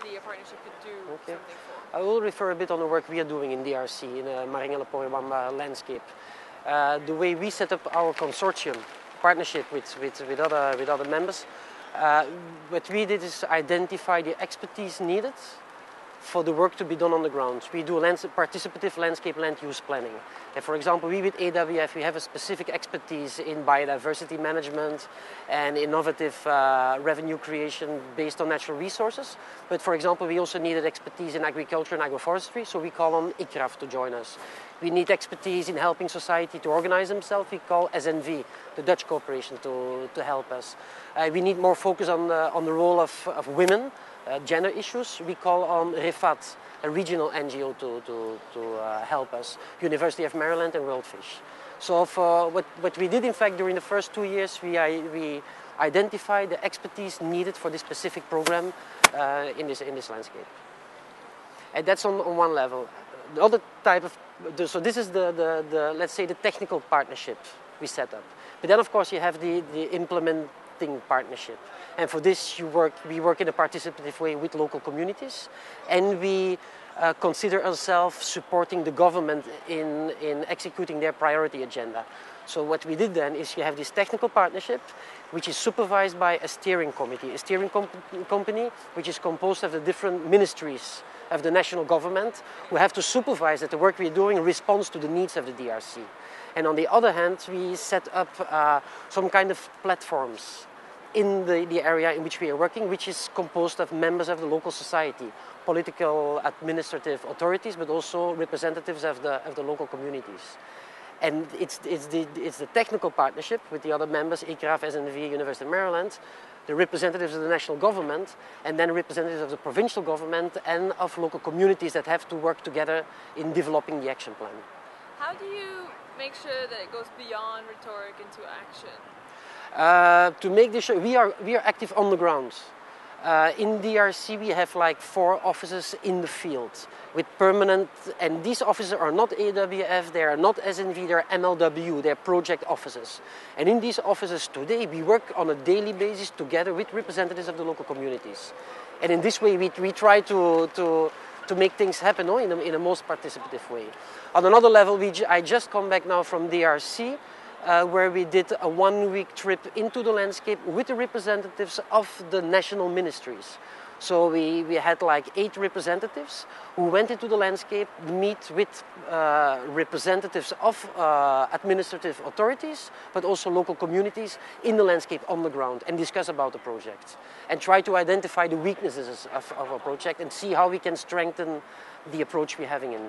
see a partnership could do something for? I will refer a bit on the work we are doing in DRC, in Maringala-Poribamba landscape. The way we set up our consortium partnership with other members, what we did is identify the expertise needed for the work to be done on the ground. We do participative landscape land use planning. And for example, we with AWF, we have a specific expertise in biodiversity management and innovative revenue creation based on natural resources. But for example, we also needed expertise in agriculture and agroforestry, so we call on ICRAF to join us. We need expertise in helping society to organize themselves. We call SNV, the Dutch corporation, to help us. We need more focus on the role of women, gender issues. We call on REFAT, a regional NGO, to help us, University of Maryland and World Fish. So for what we did, in fact, during the first 2 years, we identified the expertise needed for this specific program in this landscape. And that's on one level. The other type of, so this is the let's say the technical partnership we set up. But then of course you have the implementing partnership. And for this we work in a participative way with local communities, and we consider ourselves supporting the government in executing their priority agenda. So what we did then is you have this technical partnership, which is supervised by a steering committee, company which is composed of the different ministries of the national government, who have to supervise that the work we're doing responds to the needs of the DRC. And on the other hand, we set up some kind of platforms in the area in which we are working, which is composed of members of the local society, political, administrative authorities, but also representatives of the local communities. And it's the technical partnership with the other members, ICRAF, SNV, University of Maryland, the representatives of the national government, and then representatives of the provincial government and of local communities that have to work together in developing the action plan. How do you make sure that it goes beyond rhetoric into action? To make this sure, we are active on the ground. In DRC we have like 4 offices in the field with permanent, and these offices are not AWF, they are not SNV, they are MLW, they are project offices. And in these offices today we work on a daily basis together with representatives of the local communities. And in this way we try to make things happen in a most participative way. On another level, I just come back now from DRC, where we did a 1-week trip into the landscape with the representatives of the national ministries. So we had like 8 representatives who went into the landscape, meet with representatives of administrative authorities, but also local communities in the landscape on the ground, and discuss about the project. And try to identify the weaknesses of a project and see how we can strengthen the approach we're having in